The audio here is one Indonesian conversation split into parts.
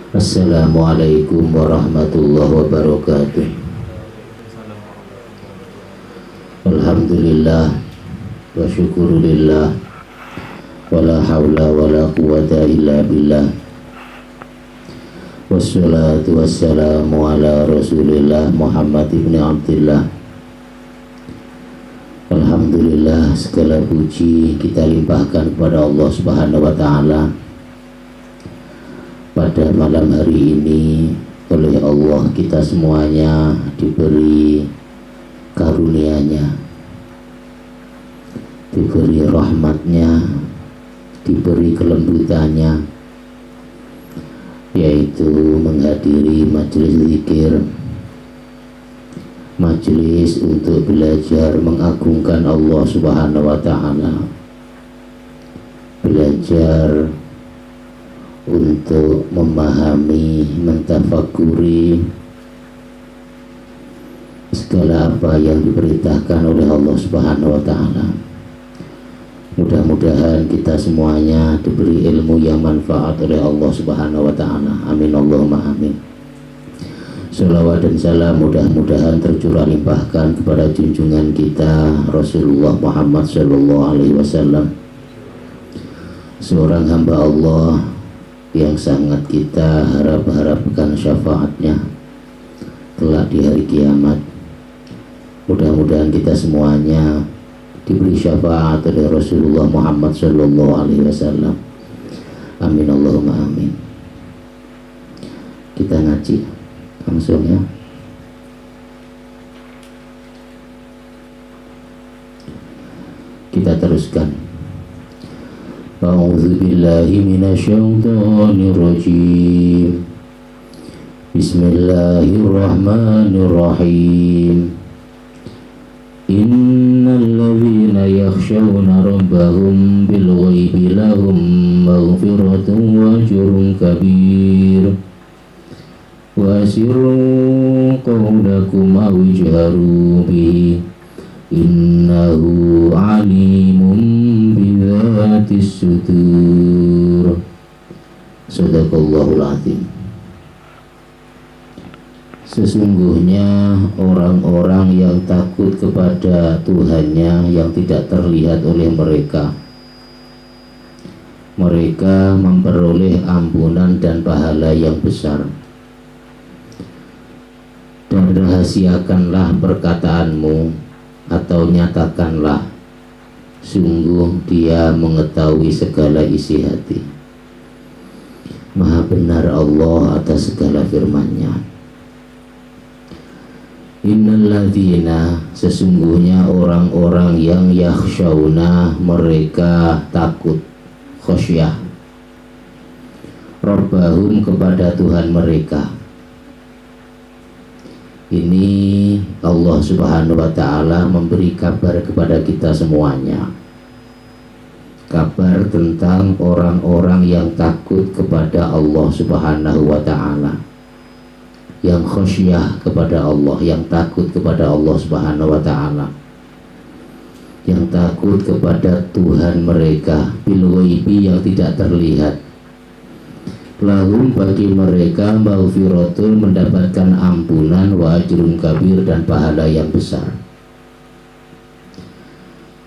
Assalamualaikum warahmatullahi wabarakatuh. Alhamdulillah wa syukurillah wa la hawla wa la quwata illa billah. Wassalatu wassalamu ala rasulillah Muhammad ibn Abdillah. Alhamdulillah, segala puji kita limpahkan kepada Allah Subhanahu wa ta'ala. Pada malam hari ini oleh Allah kita semuanya diberi karunia-Nya, diberi rahmat-Nya, diberi kelembutan-Nya, yaitu menghadiri majelis zikir, majelis untuk belajar mengagungkan Allah Subhanahu wa ta'ala, belajar untuk memahami, mentafakuri segala apa yang diperintahkan oleh Allah Subhanahu wa ta'ala. Mudah-mudahan kita semuanya diberi ilmu yang manfaat oleh Allah Subhanahu wa ta'ala. Amin Allahumma amin. Salawat dan salam mudah-mudahan tercurah limpahkan kepada junjungan kita Rasulullah Muhammad sallallahu alaihi wasallam, seorang hamba Allah yang sangat kita harapkan syafaatnya kelak di hari kiamat. Mudah-mudahan kita semuanya diberi syafaat oleh Rasulullah Muhammad sallallahu alaihi wasallam. Amin Allahumma amin. Kita ngaji langsung ya. Kita teruskan. A'udzu billahi minasyaitonir rajim. Bismillahirrahmanirrahim. Innal ladzina yakhshawna rabbahum bil ghaibi lahum maghfiratun wa ajrun kabir. Wa asirru qawlakum aw ijharu bihi innahu alimun bidzatis sudur. Shadaqallahul azim. Sesungguhnya orang-orang yang takut kepada Tuhannya yang tidak terlihat oleh mereka, mereka memperoleh ampunan dan pahala yang besar. Dan rahasiakanlah perkataanmu atau nyatakanlah, sungguh Dia mengetahui segala isi hati. Maha benar Allah atas segala firman-Nya. Innal ladzina, sesungguhnya orang-orang yang yakhshawna, mereka takut, khosyah, rabbahum, kepada Tuhan mereka. Ini Allah Subhanahu wa ta'ala memberi kabar kepada kita semuanya, kabar tentang orang-orang yang takut kepada Allah Subhanahu wa ta'ala, yang khosyah kepada Allah, yang takut kepada Allah Subhanahu wa ta'ala, yang takut kepada Tuhan mereka bil ghaibi, yang tidak terlihat. Lahum, bagi mereka maghfiratun, mendapatkan ampunan, wa ajrun kabir, dan pahala yang besar.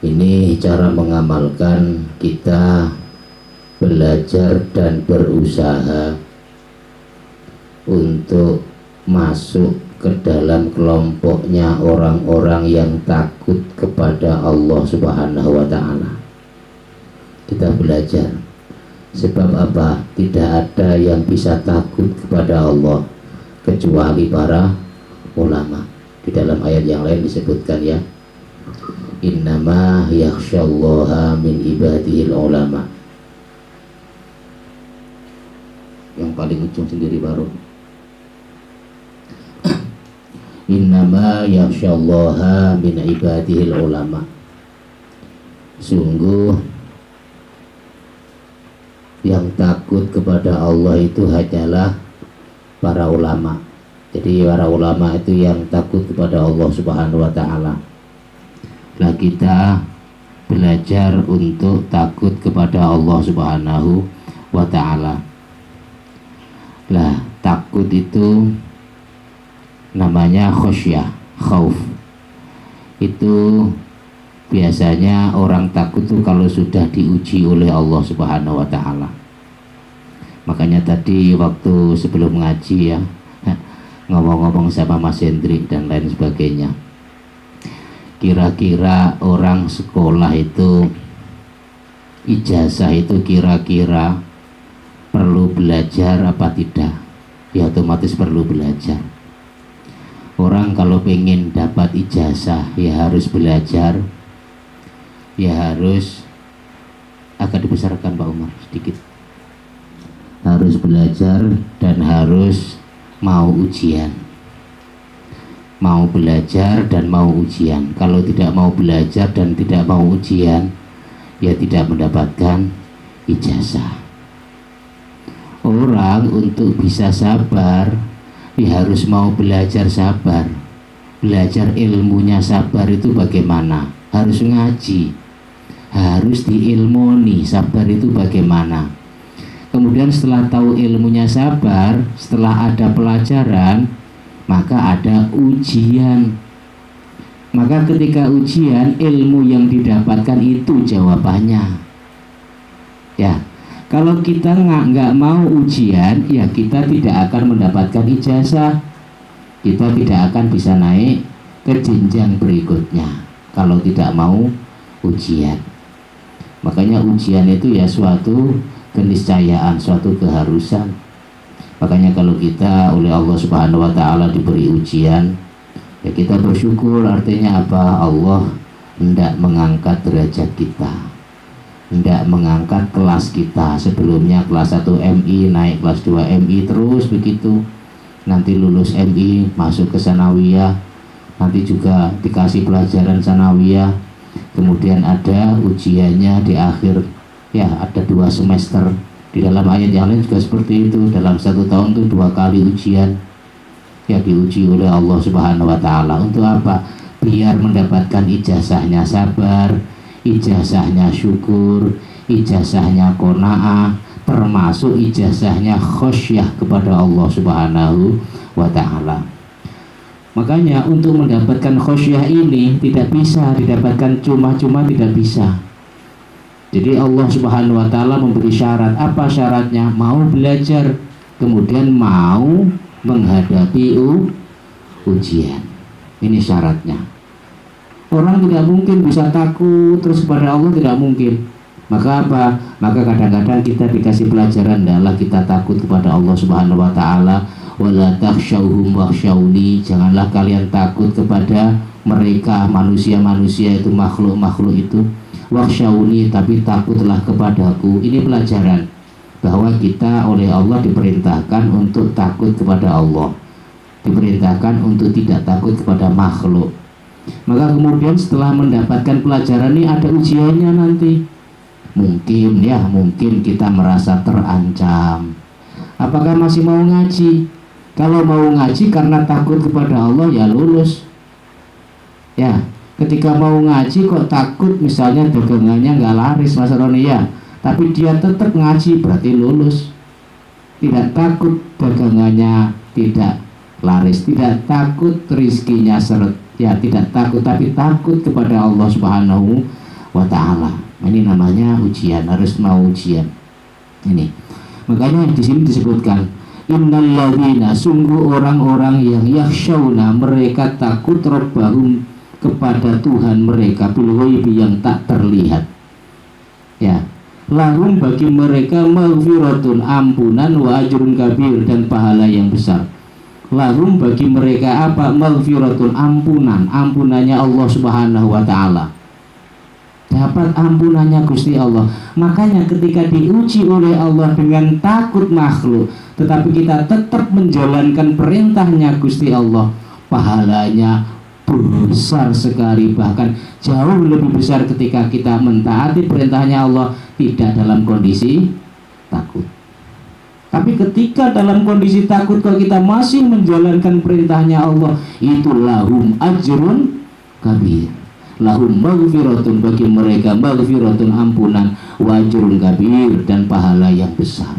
Ini cara mengamalkan kita belajar dan berusaha untuk masuk ke dalam kelompoknya orang-orang yang takut kepada Allah Subhanahu wa ta'ala. Kita belajar. Sebab apa? Tidak ada yang bisa takut kepada Allah kecuali para ulama. Di dalam ayat yang lain disebutkan ya, innama yakhsyallaha min ibadihil ulama. Yang paling ujung sendiri baru. Innama yakhsyallaha min ibadihil ulama. Sungguh yang takut kepada Allah itu hanyalah para ulama. Jadi para ulama itu yang takut kepada Allah Subhanahu wa ta'ala. Nah, kita belajar untuk takut kepada Allah Subhanahu wa ta'ala. Lah, takut itu namanya khosyah, khauf. Itu biasanya orang takut tuh kalau sudah diuji oleh Allah Subhanahu wa taala. Makanya tadi waktu sebelum ngaji ya, ngomong-ngomong sama Mas Hendrik dan lain sebagainya. Kira-kira orang sekolah itu ijazah itu kira-kira perlu belajar apa tidak? Ya otomatis perlu belajar. Orang kalau pengen dapat ijazah ya harus belajar, ya harus agak dibesarkan Pak Umar sedikit. Harus belajar dan harus mau ujian. Mau belajar dan mau ujian. Kalau tidak mau belajar dan tidak mau ujian, ya tidak mendapatkan ijazah. Orang untuk bisa sabar ya harus mau belajar sabar. Belajar ilmunya sabar itu bagaimana? Harus ngaji, harus diilmoni sabar itu bagaimana. Kemudian setelah tahu ilmunya sabar, setelah ada pelajaran, maka ada ujian. Maka ketika ujian, ilmu yang didapatkan itu jawabannya. Ya, kalau kita nggak mau ujian, ya kita tidak akan mendapatkan ijazah. Kita tidak akan bisa naik ke jenjang berikutnya kalau tidak mau ujian. Makanya ujian itu ya suatu keniscayaan, suatu keharusan. Makanya kalau kita oleh Allah Subhanahu wa taala diberi ujian, ya kita bersyukur. Artinya apa? Allah hendak mengangkat derajat kita, hendak mengangkat kelas kita. Sebelumnya kelas 1 MI, naik kelas 2 MI, terus begitu. Nanti lulus MI, masuk ke sanawiyah, nanti juga dikasih pelajaran sanawiyah. Kemudian ada ujiannya di akhir, ya ada 2 semester. Di dalam ayat yang lain juga seperti itu. Dalam 1 tahun itu 2 kali ujian, ya diuji oleh Allah Subhanahu wa taala. Untuk apa? Biar mendapatkan ijazahnya sabar, ijazahnya syukur, ijazahnya qanaah, termasuk ijazahnya khosyah kepada Allah Subhanahu wa taala. Makanya untuk mendapatkan khosyah ini tidak bisa didapatkan cuma-cuma, tidak bisa. Jadi Allah Subhanahu wa taala memberi syarat. Apa syaratnya? Mau belajar, kemudian mau menghadapi ujian. Ini syaratnya. Orang tidak mungkin bisa takut terus kepada Allah, tidak mungkin. Maka apa? Maka kadang-kadang kita dikasih pelajaran, adalah kita takut kepada Allah Subhanahu wa taala. Wala takhshawhum wakhshawni, janganlah kalian takut kepada mereka, manusia-manusia itu, makhluk-makhluk itu. Wakhshawni, tapi takutlah kepadaku. Ini pelajaran bahwa kita oleh Allah diperintahkan untuk takut kepada Allah, diperintahkan untuk tidak takut kepada makhluk. Maka kemudian setelah mendapatkan pelajaran ini ada ujiannya nanti. Mungkin ya, mungkin kita merasa terancam. Apakah masih mau ngaji? Kalau mau ngaji karena takut kepada Allah, ya lulus. Ya, ketika mau ngaji kok takut, misalnya dagangannya nggak laris Mas Roni ya, tapi dia tetap ngaji, berarti lulus. Tidak takut dagangannya tidak laris, tidak takut rizkinya seret, ya tidak takut, tapi takut kepada Allah Subhanahu wa taala. Ini namanya ujian, harus mau ujian. Ini makanya di sini disebutkan innalladzina, sungguh orang-orang yang yakhshawna, mereka takut rabbahum, kepada Tuhan mereka, bil ghaibi, yang tak terlihat. Ya, lahum, bagi mereka maghfiratun, ampunan, wa ajrun kabir, dan pahala yang besar. Lahum, bagi mereka apa? Maghfiratun, ampunan, ampunannya Allah Subhanahu wa taala. Dapat ampunannya Gusti Allah. Makanya ketika diuji oleh Allah dengan takut makhluk, tetapi kita tetap menjalankan perintahnya Gusti Allah, pahalanya besar sekali, bahkan jauh lebih besar ketika kita mentaati perintahnya Allah tidak dalam kondisi takut. Tapi ketika dalam kondisi takut, kalau kita masih menjalankan perintahnya Allah, itu lahum ajrun kabir. Lahum maghfiratun, bagi mereka maghfiratun, ampunan, wa ajrun kabir, dan pahala yang besar.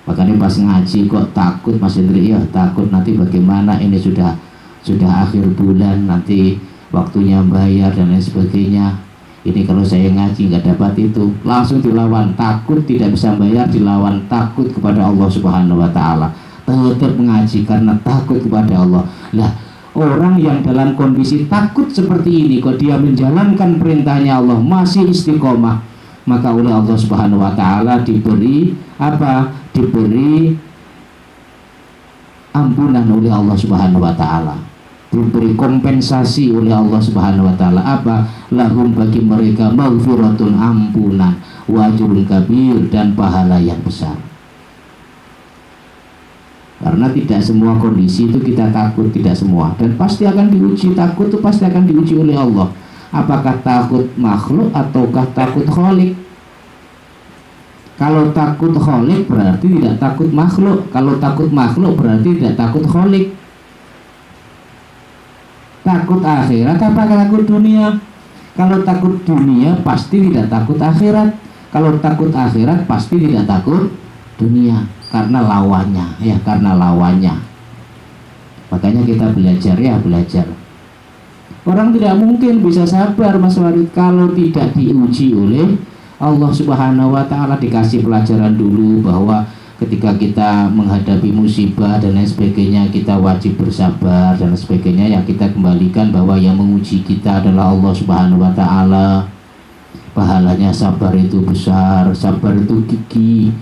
Makanya pas ngaji kok takut Mas Hendri, ya takut nanti bagaimana, ini sudah akhir bulan, nanti waktunya bayar dan lain sebagainya. Ini kalau saya ngaji nggak dapat itu, langsung dilawan takut tidak bisa bayar, dilawan takut kepada Allah Subhanahu wa Ta'ala. Tetap mengaji karena takut kepada Allah. Lah, orang yang dalam kondisi takut seperti ini kok dia menjalankan perintahnya Allah, masih istiqomah, maka oleh Allah Subhanahu wa Ta'ala diberi apa? Diberi ampunan oleh Allah Subhanahu wa Ta'ala, diberi kompensasi oleh Allah Subhanahu wa Ta'ala. Apa? Lahum, bagi mereka, maghfiratun, ampunan, wa ajrun kabir, dan pahala yang besar. Karena tidak semua kondisi itu kita takut, tidak semua, dan pasti akan diuji. Takut itu pasti akan diuji oleh Allah. Apakah takut makhluk ataukah takut Khalik? Kalau takut Khalik berarti tidak takut makhluk. Kalau takut makhluk berarti tidak takut Khalik. Takut akhirat apa takut dunia? Kalau takut dunia pasti tidak takut akhirat. Kalau takut akhirat pasti tidak takut dunia, karena lawannya, ya, karena lawannya. Makanya kita belajar, ya, belajar. Orang tidak mungkin bisa sabar, Mas Warid, kalau tidak diuji oleh Allah Subhanahu wa Ta'ala. Dikasih pelajaran dulu bahwa ketika kita menghadapi musibah dan lain sebagainya, kita wajib bersabar dan sebagainya. Ya, kita kembalikan bahwa yang menguji kita adalah Allah Subhanahu wa Ta'ala. Pahalanya sabar itu besar, sabar itu gigih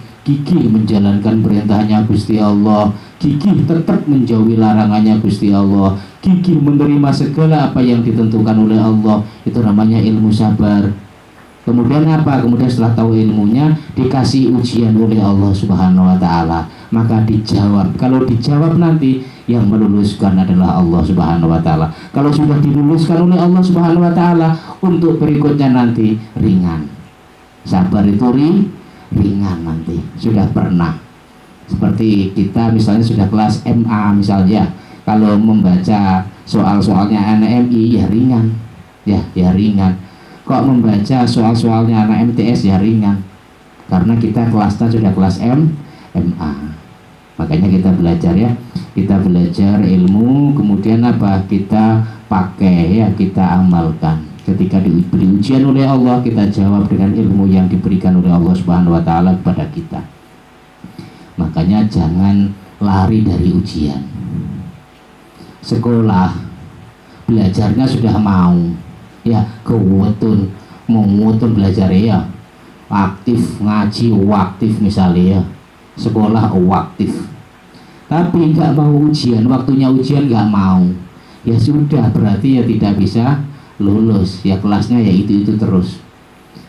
menjalankan perintahnya Gusti Allah, gigih tetap menjauhi larangannya Gusti Allah, gigih menerima segala apa yang ditentukan oleh Allah. Itu namanya ilmu sabar. Kemudian apa? Kemudian setelah tahu ilmunya, dikasih ujian oleh Allah Subhanahu wa Ta'ala, maka dijawab. Kalau dijawab nanti yang meluluskan adalah Allah Subhanahu wa Ta'ala. Kalau sudah diluluskan oleh Allah Subhanahu wa Ta'ala, untuk berikutnya nanti ringan. Sabar itu ringan nanti. Sudah pernah. Seperti kita misalnya sudah kelas MA misalnya, kalau membaca soal-soalnya anak MI ya ringan. Ya ringan. Kok membaca soal-soalnya anak MTS ya ringan, karena kita kelasnya sudah kelas MA. Makanya kita belajar, ya, kita belajar ilmu, kemudian apa? Kita pakai, ya, kita amalkan. Ketika diberi ujian oleh Allah, kita jawab dengan ilmu yang diberikan oleh Allah Subhanahu wa Ta'ala kepada kita. Makanya jangan lari dari ujian. Sekolah belajarnya sudah mau, ya, kewetun belajar, ya, aktif ngaji aktif misalnya, ya, sekolah aktif, tapi nggak mau ujian, waktunya ujian nggak mau, ya sudah, berarti ya tidak bisa lulus, ya kelasnya ya itu terus.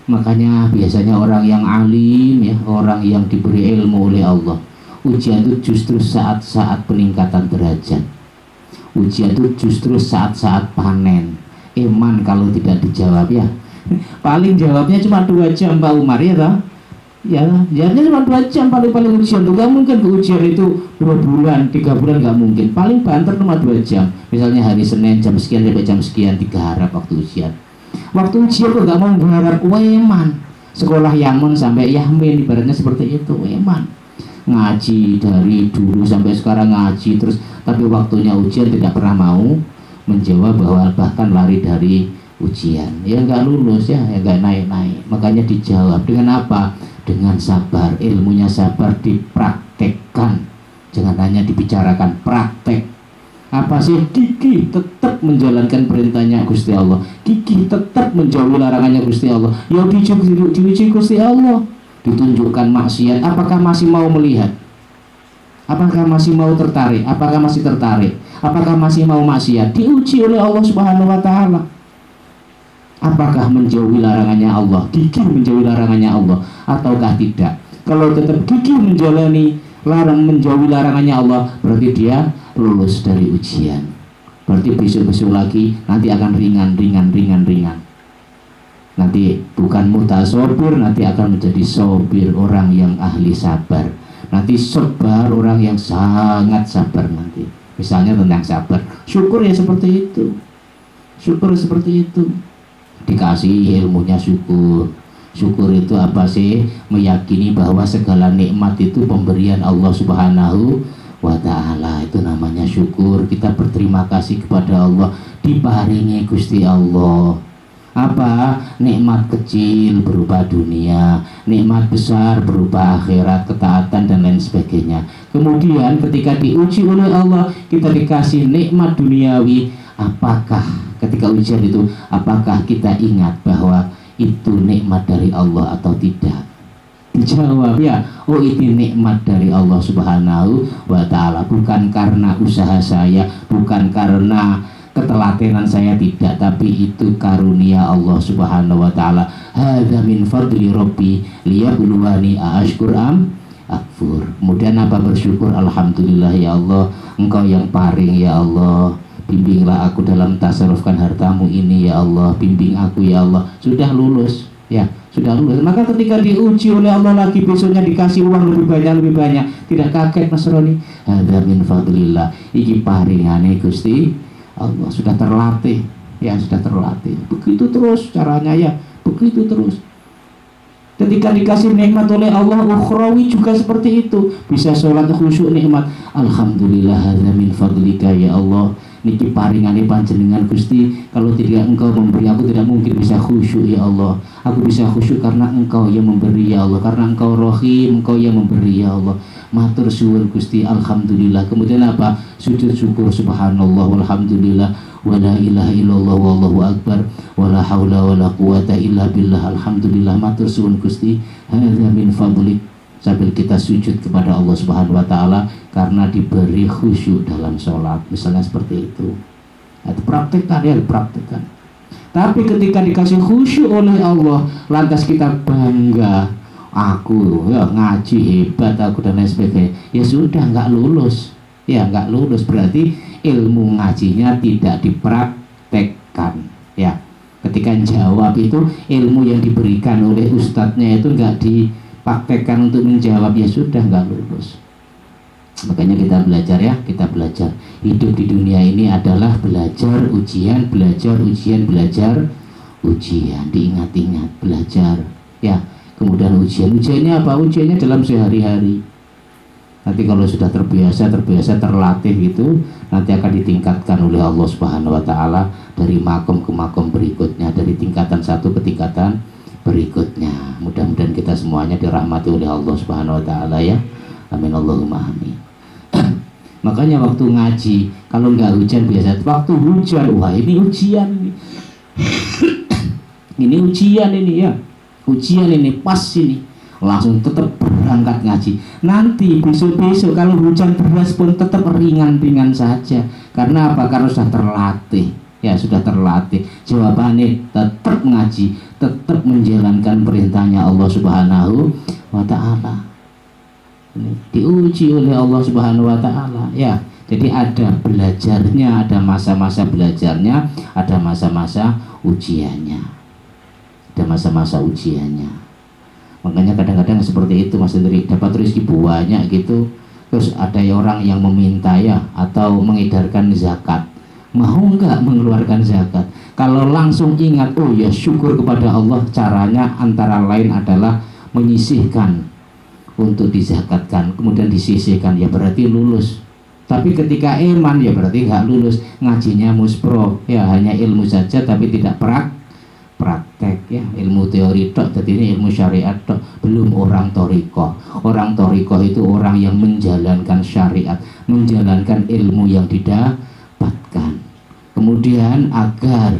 Makanya biasanya orang yang alim, ya, orang yang diberi ilmu oleh Allah, ujian itu justru saat-saat peningkatan derajat, ujian itu justru saat-saat panen. Iman kalau tidak dijawab, ya, paling jawabnya cuma 2 jam Pak Umar, ya toh? Ya, jawabnya cuma 2 jam paling ujian tuh. Gak mungkin ke ujian itu 2 bulan, 3 bulan, gak mungkin. Paling banter cuma 2 jam. Misalnya hari Senin jam sekian sampai jam sekian digarap waktu ujian. Waktu ujian kok gak mau mengharap weman. Sekolah Yamun sampai Yamin ibaratnya seperti itu, weman. Ngaji dari dulu sampai sekarang ngaji terus, tapi waktunya ujian tidak pernah mau menjawab, bahwa bahkan lari dari ujian, ya nggak lulus, ya nggak naik. Makanya dijawab dengan apa? Dengan sabar. Ilmunya sabar dipraktekkan, jangan hanya dibicarakan, praktek. Apa sih? Gigih tetap menjalankan perintahnya Gusti Allah, gigih tetap menjauhi larangannya Gusti Allah. Ya diuji Gusti Allah, ditunjukkan maksiat, apakah masih mau melihat? Apakah masih mau tertarik? Apakah masih tertarik? Apakah masih mau maksiat? Diuji oleh Allah Subhanahu wa Ta'ala. Apakah menjauhi larangannya Allah, gigih menjauhi larangannya Allah, ataukah tidak? Kalau tetap gigih menjauhi larangannya Allah, berarti dia lulus dari ujian. Berarti besok-besok lagi nanti akan ringan. Nanti bukan mutasobir, nanti akan menjadi sobir, orang yang ahli sabar. Nanti sabar, orang yang sangat sabar nanti. Misalnya tentang sabar, syukur ya seperti itu. Syukur seperti itu. Dikasih ilmunya syukur. Syukur itu apa sih? Meyakini bahwa segala nikmat itu pemberian Allah Subhanahu wa ta'ala. Itu namanya syukur. Kita berterima kasih kepada Allah, diparingi Gusti Allah apa? Nikmat kecil berupa dunia, nikmat besar berupa akhirat, ketaatan dan lain sebagainya. Kemudian ketika diuji oleh Allah, kita dikasih nikmat duniawi, apakah ketika ujian itu, apakah kita ingat bahwa itu nikmat dari Allah atau tidak? Dijawab ya, oh ini nikmat dari Allah Subhanahu wa ta'ala, bukan karena usaha saya, bukan karena ketelatenan saya, tidak, tapi itu karunia Allah Subhanahu wa ta'ala. Hadza min fadli rabbi liyabluwani aashkur am akfur. Kemudian apa? Bersyukur. Alhamdulillah ya Allah, Engkau yang paring ya Allah, bimbinglah aku dalam tasarrufkan hartamu ini ya Allah, bimbing aku ya Allah. Sudah lulus ya, sudah lulus. Maka ketika diuji oleh Allah lagi, besoknya dikasih uang lebih banyak, tidak kaget Mas Roni. Hadza min fadlillah, iki paringane Gusti Allah. Sudah terlatih ya, sudah terlatih. Begitu terus caranya ya, begitu terus. Ketika dikasih nikmat oleh Allah ukhrawi juga seperti itu, bisa sholat khusyuk nikmat. Alhamdulillah hadza min fadlika ya Allah, niki paringane panjenengan Gusti, kalau tidak Engkau memberi aku tidak mungkin bisa khusyuk ya Allah. Aku bisa khusyuk karena Engkau yang memberi ya Allah, karena Engkau Rahim, Engkau yang memberi ya Allah. Matur suwun Gusti, alhamdulillah. Kemudian apa? Sujud syukur, subhanallah walhamdulillah wala ilaha illallah wallahu akbar wala haula wala quwata illa billah, alhamdulillah. Matur suwun Gusti, hadza min fadlik, sambil kita sujud kepada Allah Subhanahu wa ta'ala karena diberi khusyuk dalam sholat, misalnya seperti itu. Itu praktekkan ya, praktekkan. Tapi ketika dikasih khusyuk oleh Allah, lantas kita bangga, aku ya ngaji hebat aku dan lain sebagainya, ya sudah nggak lulus ya, nggak lulus. Berarti ilmu ngajinya tidak dipraktekkan ya. Ketika jawab itu, ilmu yang diberikan oleh ustadznya itu nggak dipraktekkan untuk menjawab, ya sudah nggak lulus. Makanya kita belajar ya, kita belajar. Hidup di dunia ini adalah belajar ujian, belajar ujian, belajar ujian. Diingat-ingat, belajar ya. Kemudian ujiannya apa? Ujiannya dalam sehari-hari. Nanti kalau sudah terbiasa terlatih gitu, nanti akan ditingkatkan oleh Allah Subhanahu wa ta'ala dari makom ke makom berikutnya, dari tingkatan satu ke tingkatan berikutnya. Mudah-mudahan kita semuanya dirahmati oleh Allah Subhanahu wa ta'ala ya. Amin Allahumma amin. Makanya waktu ngaji, kalau nggak hujan biasa, waktu hujan, wah ini ujian ini. Ini ujian ini ya. Ujian ini pas ini, langsung tetap berangkat ngaji. Nanti besok-besok kalau hujan deras pun tetap ringan-ringan saja. Karena apa? Karena sudah terlatih ya, sudah terlatih. Jawabannya tetap ngaji, tetap menjalankan perintahnya Allah Subhanahu wa ta'ala. Diuji oleh Allah Subhanahu wa ta'ala ya. Jadi ada belajarnya, ada masa-masa belajarnya, ada masa-masa ujiannya, ada masa-masa ujiannya. Makanya kadang-kadang seperti itu Mas Hendri, dapat rezeki banyak gitu, terus ada orang yang meminta ya, atau mengedarkan zakat, mau nggak mengeluarkan zakat? Kalau langsung ingat, oh ya syukur kepada Allah, caranya antara lain adalah menyisihkan untuk dizakatkan, kemudian disisihkan, ya berarti lulus. Tapi ketika iman ya berarti nggak lulus, ngajinya muspro ya, hanya ilmu saja tapi tidak praktek ya, ilmu teori tok, jadi ini ilmu syariat tok, belum orang torikoh. Orang torikoh itu orang yang menjalankan syariat, menjalankan ilmu yang didapatkan. Kemudian agar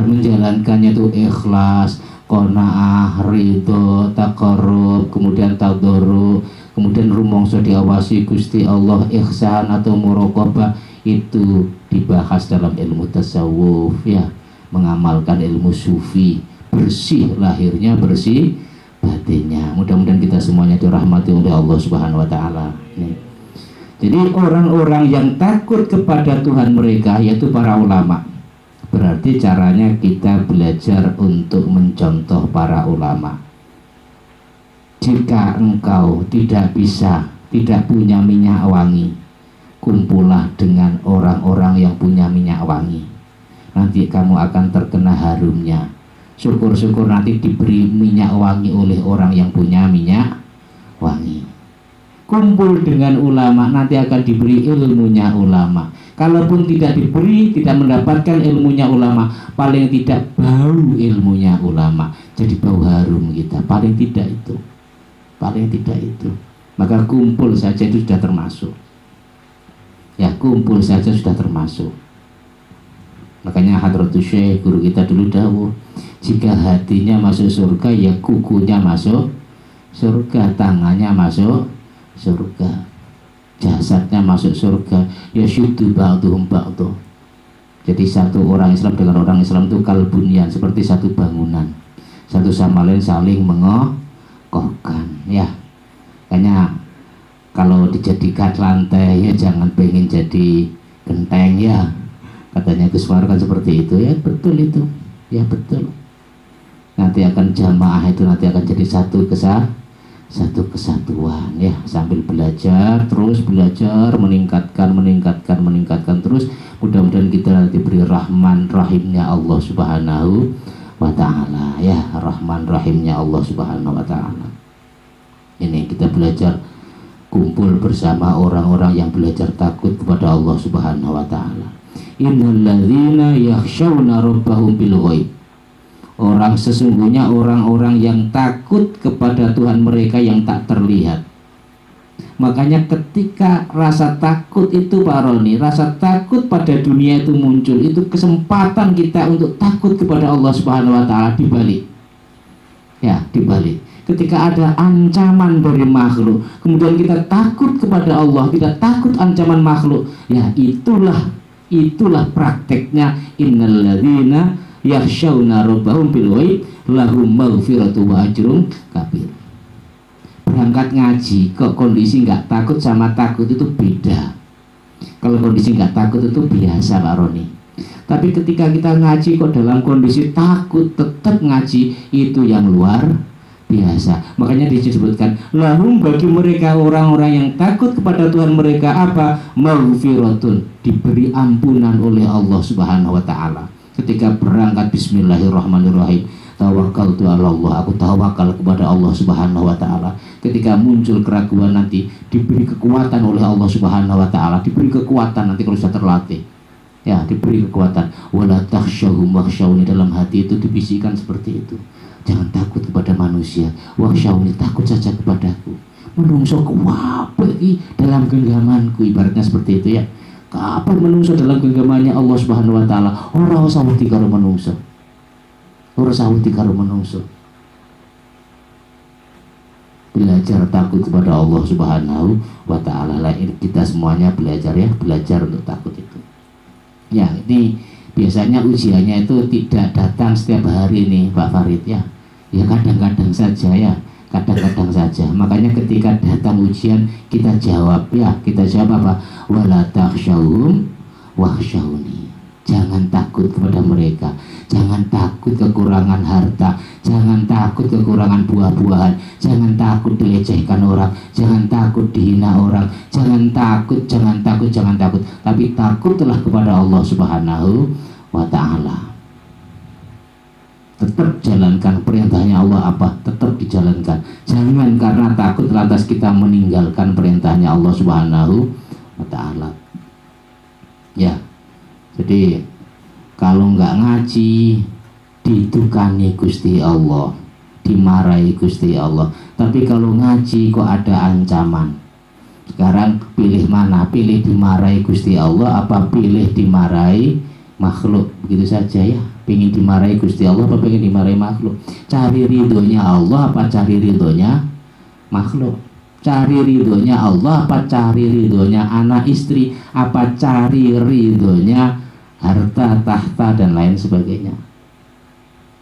menjalankannya itu ikhlas, qanaah, ridho, taqarrub, kemudian tadorru, kemudian rumongso diawasi Gusti Allah, ihsan atau muraqabah, itu dibahas dalam ilmu tasawuf ya. Mengamalkan ilmu sufi, bersih lahirnya, bersih batinnya. Mudah-mudahan kita semuanya dirahmati oleh Allah Subhanahu wa ta'ala. Jadi orang-orang yang takut kepada Tuhan mereka yaitu para ulama. Berarti caranya kita belajar untuk mencontoh para ulama. Jika engkau tidak punya minyak wangi, kumpullah dengan orang-orang yang punya minyak wangi. Nanti kamu akan terkena harumnya. syukur-syukur nanti diberi minyak wangi oleh orang yang punya minyak wangi. Kumpul dengan ulama, nanti akan diberi ilmunya ulama. Kalaupun tidak diberi, tidak mendapatkan ilmunya ulama, paling tidak bau ilmunya ulama, jadi bau harum kita, paling tidak itu, paling tidak itu. Maka kumpul saja itu sudah termasuk, ya, kumpul saja sudah termasuk. Makanya Hadratus Syekh guru kita dulu dawuh, jika hatinya masuk surga, ya kukunya masuk surga, tangannya masuk surga, jasadnya masuk surga, ya syuddu ba'duhum ba'du. Jadi satu orang Islam dengan orang Islam itu kalbunyan, seperti satu bangunan, satu sama lain saling mengokohkan, ya. Makanya kalau dijadikan lantai, ya jangan pengen jadi genteng, ya. Katanya Gus War kan seperti itu, ya betul itu, ya betul. Nanti akan jamaah itu nanti akan jadi satu kesatuan, ya, sambil belajar, terus belajar, meningkatkan terus. Mudah-mudahan kita nanti beri rahman rahimnya Allah Subhanahu wa ta'ala, ya, rahman rahimnya Allah Subhanahu wa ta'ala. Ini kita belajar, kumpul bersama orang-orang yang belajar takut kepada Allah Subhanahu wa ta'ala. Innal ladzina yakhshawna rabbahum bil ghaib. Orang sesungguhnya orang-orang yang takut kepada Tuhan mereka yang tak terlihat. Makanya ketika rasa takut itu Pak Roni, rasa takut pada dunia itu muncul, itu kesempatan kita untuk takut kepada Allah Subhanahu wa ta'ala dibalik. Ya, dibalik. Ketika ada ancaman dari makhluk, kemudian kita takut kepada Allah, tidak takut ancaman makhluk. Ya, itulah prakteknya innal ladzina yakhshawna rabbahum bil ghaib lahum maghfiratu wa ajrun kabir. Berangkat ngaji kok kondisi nggak takut sama takut itu beda. Kalau kondisi nggak takut itu biasa Pak Roni. Tapi ketika kita ngaji kok dalam kondisi takut tetap ngaji, itu yang luar biasa. Makanya disebutkan lahum, bagi mereka orang-orang yang takut kepada Tuhan mereka apa? Maghfiratun, diberi ampunan oleh Allah Subhanahu wa ta'ala. Ketika berangkat bismillahirrahmanirrahim, tawakkaltu ala Allah, aku tawakal kepada Allah Subhanahu wa ta'ala. Ketika muncul keraguan nanti diberi kekuatan oleh Allah Subhanahu wa ta'ala, diberi kekuatan nanti kalau sudah terlatih, ya, diberi kekuatan. Wala takhshawhum wakhshawni, dalam hati itu dibisikkan seperti itu, jangan takut kepada manusia, wakhshawni, takut saja kepadaku. Menungso kuwape iki dalam genggamanku, ibaratnya seperti itu, ya. Kapan menungso dalam genggamannya Allah Subhanahu wa ta'ala, ora usah wedi karo menungso, ora usah wedi karo menungso. Belajar takut kepada Allah Subhanahu wa ta'ala. Lah kita semuanya belajar, ya, belajar untuk takut itu. Ya, ini biasanya ujiannya itu tidak datang setiap hari nih Pak Farid, ya. Ya kadang-kadang saja, ya, kadang-kadang saja. Makanya ketika datang ujian kita jawab, ya, kita jawab apa? Wala takhshawhum wakhshawni. Jangan takut kepada mereka, jangan takut kekurangan harta, jangan takut kekurangan buah-buahan, jangan takut dilecehkan orang, jangan takut dihina orang, jangan takut, tapi takutlah kepada Allah Subhanahu wa ta'ala. Tetap jalankan perintahnya Allah, apa? Tetap dijalankan. Jangan karena takut lantas kita meninggalkan perintahnya Allah Subhanahu wa ta'ala. Ya. Jadi kalau nggak ngaji ditukani Gusti Allah, dimarahi Gusti Allah. Tapi kalau ngaji kok ada ancaman. Sekarang pilih mana? Pilih dimarahi Gusti Allah apa pilih dimarahi makhluk? Begitu saja, ya. Pengen dimarahi Gusti Allah apa pengen dimarahi makhluk? Cari ridhonya Allah apa cari ridhonya makhluk? Cari ridhonya Allah apa cari ridhonya anak istri apa cari ridhonya harta, tahta, dan lain sebagainya?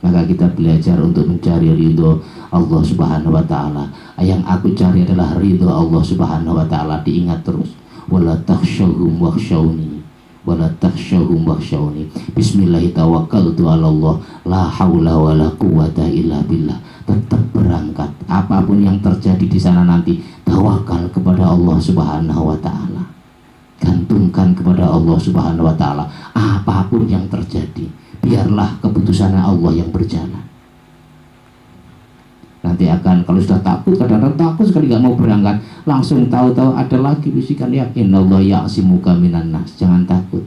Maka kita belajar untuk mencari ridho Allah Subhanahu wa ta'ala. Yang aku cari adalah ridho Allah Subhanahu wa ta'ala. Diingat terus, wala takhshawhum wakhshawni, wala takhshawhum wakhshawni. Bismillahirrahmanirrahim, ala Allah, la haula wala quwata illa billah. Tetap berangkat, apapun yang terjadi di sana nanti tawakal kepada Allah Subhanahu wa ta'ala. gantungkan kepada Allah Subhanahu wa taala. Apapun yang terjadi, biarlah keputusan Allah yang berjalan. Nanti akan, kalau sudah takut, kadang-kadang takut sekali nggak mau berangkat, langsung tahu-tahu ada lagi bisikan, ya innallaha ya'simuka minan nas, jangan takut,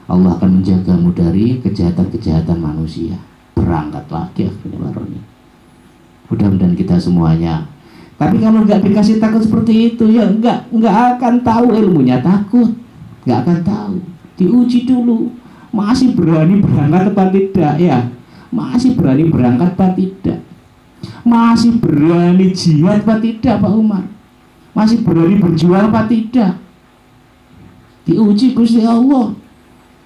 Allah akan menjagamu dari kejahatan-kejahatan manusia. Berangkat lagi akhirnya Baroni. Mudah-mudahan kita semuanya. Tapi kalau nggak dikasih takut seperti itu, ya nggak akan tahu ilmunya takut, nggak akan tahu. Diuji dulu, masih berani berangkat apa tidak, ya masih berani berangkat apa tidak. Masih berani jihad apa tidak Pak Umar? Masih berani berjuang apa tidak? Diuji Gusti Allah.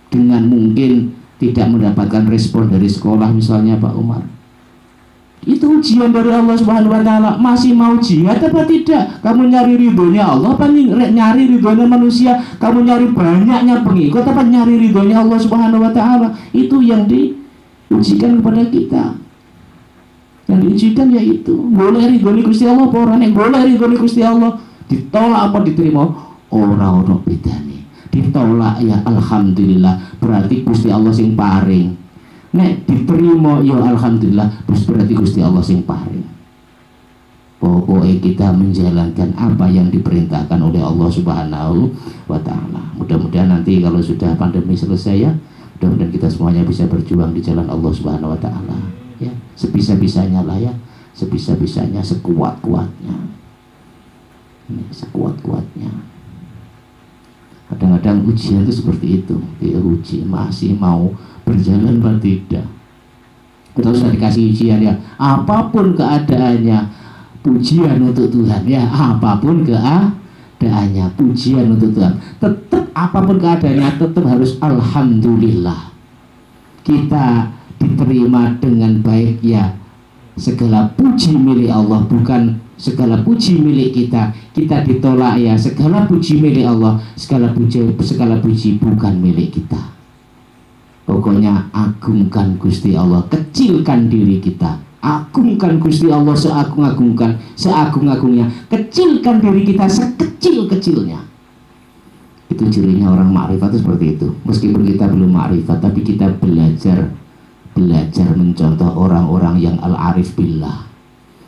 Dengan mungkin tidak mendapatkan respon dari sekolah misalnya Pak Umar, itu ujian dari Allah Subhanahu wa taala. Masih mau jihad apa tidak? Kamu nyari ridhonya Allah apa nyari ridhonya manusia? Kamu nyari banyaknya pengikut apa nyari ridhonya Allah Subhanahu wa taala? Itu yang diujikan kepada kita. Yang diujikan yaitu boleh ridhoni Gusti Allah apa orang yang boleh ridhoni Gusti Allah, ditolak apa diterima, orang-orang bedane. Ditolak ya alhamdulillah, berarti Gusti Allah sing paring. Nek diterima ya alhamdulillah, berarti Gusti Allah sing paring. Pokoknya kita menjalankan apa yang diperintahkan oleh Allah Subhanahu wa taala. Mudah-mudahan nanti kalau sudah pandemi selesai, ya mudah-mudahan kita semuanya bisa berjuang di jalan Allah Subhanahu wa taala. Ya, sebisa-bisanya lah ya, sebisa-bisanya, sekuat-kuatnya, sekuat-kuatnya. Kadang-kadang ujian itu seperti itu, diuji masih mau berjalan atau tidak. Kita sudah dikasih ujian, ya apapun keadaannya, pujian untuk Tuhan, ya apapun keadaannya, pujian untuk Tuhan. Tetap apapun keadaannya, tetap harus alhamdulillah. Kita diterima dengan baik, ya segala puji milik Allah, bukan segala puji milik kita. Kita ditolak, ya segala puji milik Allah, segala puji bukan milik kita. Pokoknya agungkan Gusti Allah, kecilkan diri kita. Agungkan Gusti Allah seagung-agungkan, seagung-agungnya, kecilkan diri kita sekecil-kecilnya. Itu cirinya orang makrifat itu seperti itu. Meskipun kita belum makrifat, tapi kita belajar mencontoh orang-orang yang al-arif billah.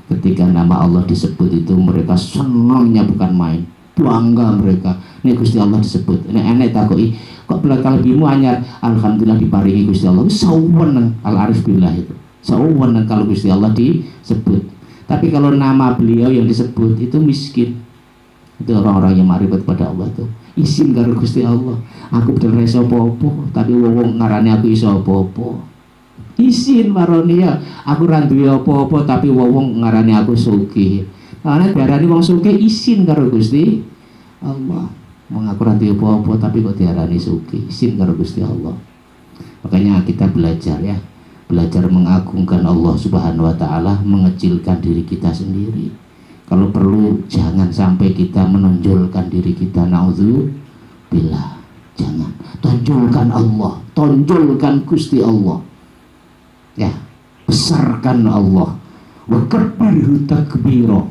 Ketika nama Allah disebut itu mereka senangnya bukan main, bangga mereka. Ini Gusti Allah disebut. Ini enek takoi, kok belakang bimu anyar, alhamdulillah diparingi Gusti Allah. Saweneng al-arif billah itu. Saweneng kalau Gusti Allah disebut. Tapi kalau nama beliau yang disebut itu miskin. Itu orang-orang yang makrifat pada Allah itu. Isin karo Gusti Allah. Aku bener iso apa-apa, tapi wong ngarani aku iso apa-apa. Isin maronia, aku randuwe apa-apa tapi wong ngarani aku sugih. Karena diarani wong sugih isin karo Gusti Allah. Mengaku randuwe apa-apa tapi kok diarani sugih, isin karo Gusti Allah. Makanya kita belajar, ya belajar mengagungkan Allah Subhanahu wa taala, mengecilkan diri kita sendiri. Kalau perlu jangan sampai kita menonjolkan diri kita, naudzubillah. Jangan, tonjolkan Allah, tonjolkan Gusti Allah. Ya, besarkan Allah, wa kabbirhu takbira,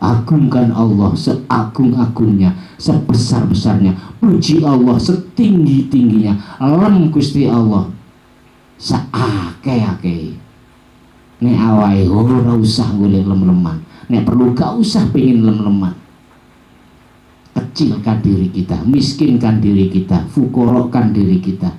agungkan Allah seagung-agungnya, sebesar-besarnya, puji Allah setinggi-tingginya, lem Gusti Allah seake-ake. Nek awake ora usah golek lem-leman, nek perlu gak usah pengen lem-leman. Kecilkan diri kita, miskinkan diri kita, fukorokkan diri kita.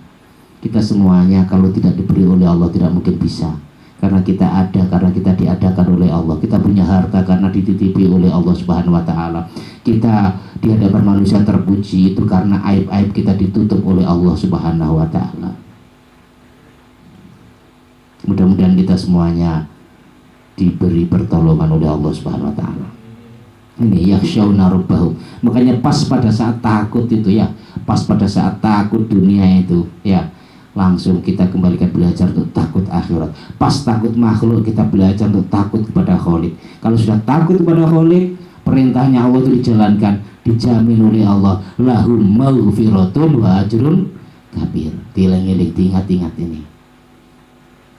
Kita semuanya kalau tidak diberi oleh Allah tidak mungkin bisa. Karena kita ada, karena kita diadakan oleh Allah. Kita punya harta karena dititipi oleh Allah Subhanahu wa taala. Kita di hadapan manusia terpuji itu karena aib-aib kita ditutup oleh Allah Subhanahu wa taala. Mudah-mudahan kita semuanya diberi pertolongan oleh Allah Subhanahu wa taala. Ini yakhshawna rabbahum. Makanya pas pada saat takut itu, ya pas pada saat takut dunia itu, ya langsung kita kembalikan belajar untuk takut akhirat. Pas takut makhluk, kita belajar untuk takut kepada Khalik. Kalau sudah takut kepada Khalik, perintahnya Allah itu dijalankan, dijamin oleh Allah, lahum maghfiratun wa ajrun kabir. Diingat-ingat, ingat ini.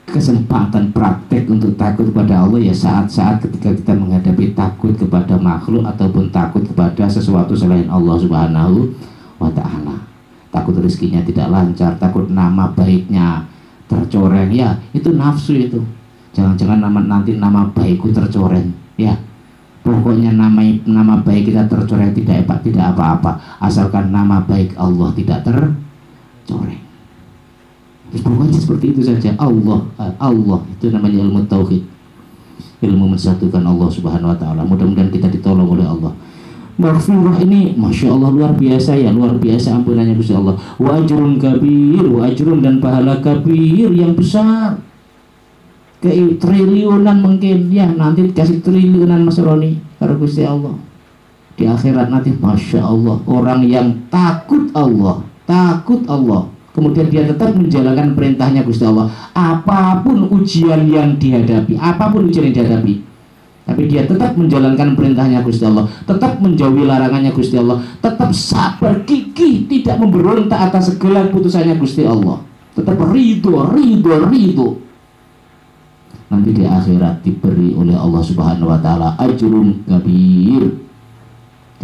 Kesempatan praktek untuk takut kepada Allah, ya saat-saat ketika kita menghadapi takut kepada makhluk ataupun takut kepada sesuatu selain Allah Subhanahu wa ta'ala. Takut rezekinya tidak lancar, takut nama baiknya tercoreng, ya itu nafsu itu. Jangan-jangan nanti nama baikku tercoreng, ya. Pokoknya nama baik kita tercoreng tidak apa-apa, asalkan nama baik Allah tidak tercoreng. Terus pokoknya seperti itu saja. Allah itu namanya ilmu tauhid, ilmu mensatukan Allah Subhanahu wa ta'ala. Mudah-mudahan kita ditolong oleh Allah. Maghfirah ini Masya Allah luar biasa, ya luar biasa ampunannya Gusti Allah. Wa ajrun kabir, wa ajrun dan pahala kabir yang besar, kayak triliunan mungkin, ya nanti dikasih triliunan Mas Roni karena Gusti Allah di akhirat nanti. Masya Allah, orang yang takut Allah kemudian dia tetap menjalankan perintahnya Gusti Allah, apapun ujian yang dihadapi, tapi dia tetap menjalankan perintahnya Gusti Allah, tetap menjauhi larangannya Gusti Allah, tetap sabar gigih, tidak memberontak atas segala putusannya Gusti Allah, tetap ridho. Nanti di akhirat diberi oleh Allah Subhanahu wa ta'ala ajrun kabir,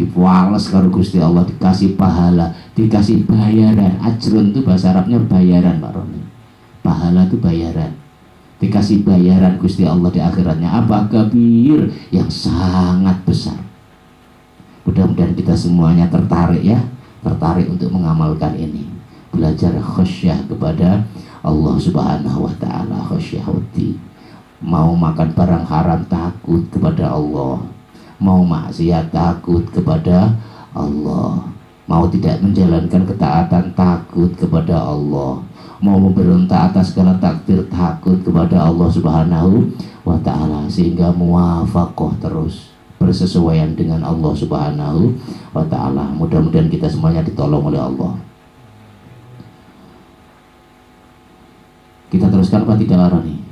diwales karo Gusti Allah, dikasih pahala, dikasih bayaran. Ajrun itu bahasa Arabnya bayaran Pak Roni, pahala itu bayaran, dikasih bayaran Gusti Allah di akhiratnya. Apa? Kabir, yang sangat besar. Mudah-mudahan kita semuanya tertarik untuk mengamalkan ini, belajar khasyah kepada Allah Subhanahu wa ta'ala, khasyah hati. Mau makan barang haram takut kepada Allah, mau maksiat takut kepada Allah, mau tidak menjalankan ketaatan takut kepada Allah, mau memberontak atas segala takdir takut kepada Allah Subhanahu wa ta'ala, sehingga muwafaqah terus bersesuaian dengan Allah Subhanahu wa ta'ala. Mudah-mudahan kita semuanya ditolong oleh Allah. Kita teruskan apa tidak Roni?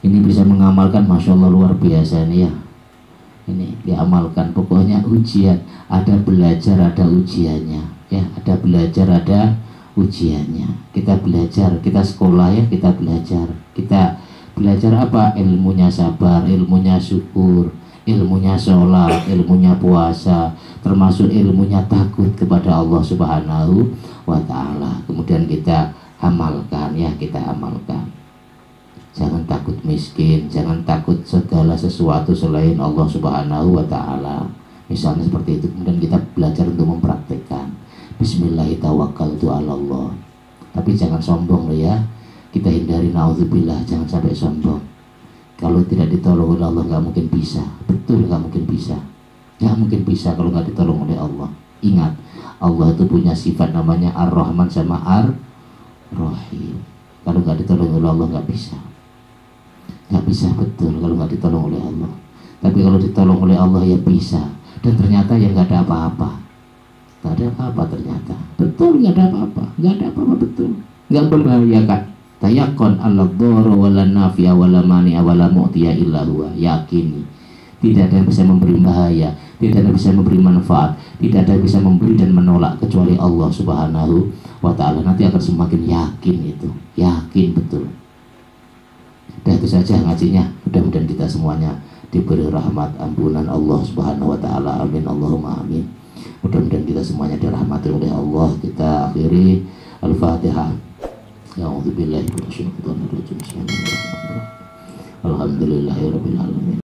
Ini bisa mengamalkan, Masya Allah luar biasa nih ya. Ini diamalkan, pokoknya ujian, ada belajar ada ujiannya, ya ada belajar ada ujiannya. Kita belajar, kita sekolah ya, kita belajar apa? Ilmunya sabar, ilmunya syukur, ilmunya sholat, ilmunya puasa, termasuk ilmunya takut kepada Allah Subhanahu wa ta'ala. Kemudian kita amalkan, ya kita amalkan. Jangan takut miskin, jangan takut segala sesuatu selain Allah Subhanahu wa ta'ala. Misalnya seperti itu. Kemudian kita belajar untuk mempraktekkan Bismillahirrahmanirrahim. Tapi jangan sombong loh ya. Kita hindari, naudzubillah, jangan sampai sombong. Kalau tidak ditolong oleh Allah nggak mungkin bisa. Betul, nggak mungkin bisa. Nggak mungkin bisa kalau nggak ditolong oleh Allah. Ingat, Allah itu punya sifat namanya Ar-Rahman sama Ar-Rahim. Kalau nggak ditolong oleh Allah nggak bisa. Nggak bisa, betul, kalau nggak ditolong oleh Allah. Tapi kalau ditolong oleh Allah ya bisa. Dan ternyata ya nggak ada apa-apa. Nggak ada apa-apa ternyata. Betul, nggak ada apa-apa. Nggak ada apa-apa, betul. Nggak membahayakan. Tayakon Allah dhara wala nafi'a wala mani'a wala mu'tiya illa huwa. Yakini tidak ada yang bisa memberi bahaya, tidak ada yang bisa memberi manfaat, tidak ada yang bisa memberi dan menolak kecuali Allah Subhanahu wa ta'ala. Nanti akan semakin yakin itu. Yakin betul. Dan itu saja ngajinya. Mudah-mudahan kita semuanya diberi rahmat ampunan Allah Subhanahu wa ta'ala. Amin Allahumma amin. Mudah-mudahan kita semuanya dirahmati oleh Allah. Kita akhiri Al-Fatihah. A'udzubillahi minasyaitonir rajim. Bismillahirrahmanirrahim. Alhamdulillahirabbil alamin.